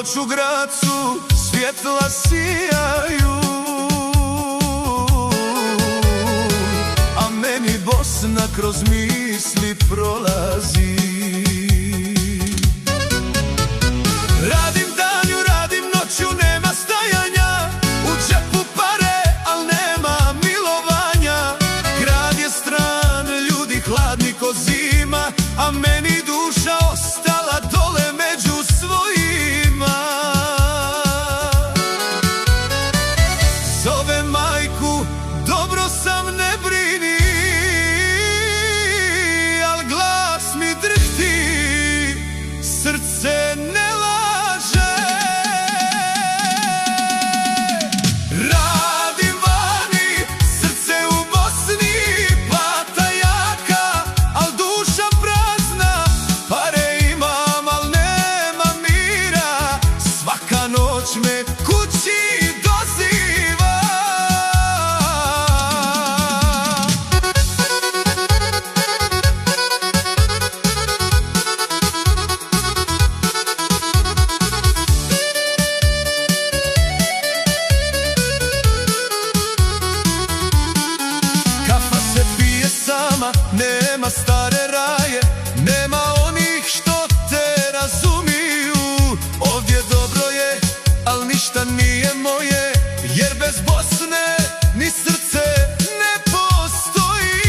noć u Gracu svjetla sijaju, a meni Bosna kroz misli prolazi. Radim danju, radim noću, nema stajanja, u džepu pare, al nema milovanja. Grad je stran, ljudi hladni ko zima, a meni duša ostala dole među svojima. Zove majku, dobro sam, ne brini, al glas mi drhti, srce ne laže. Radim vani, srce u Bosni bata jaka, al duša prazna. Pare imam, al nema mira, svaka noć me kući doziva. Kafa se pije sama, nema stare raje, nema onih što te razumiju. Ovdje dobro je, al ništa nije moje, jer bez Bosne ni srce ne postoji.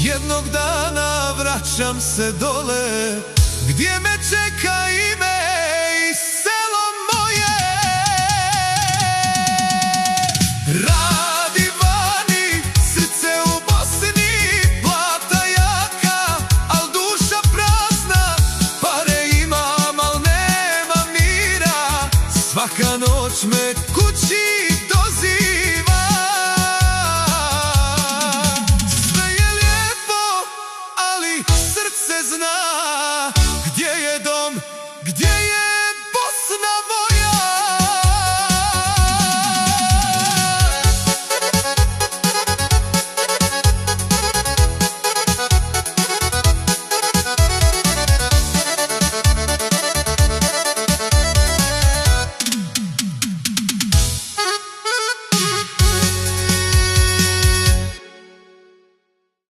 Jednog dana vraćam se dole, gdje me čeka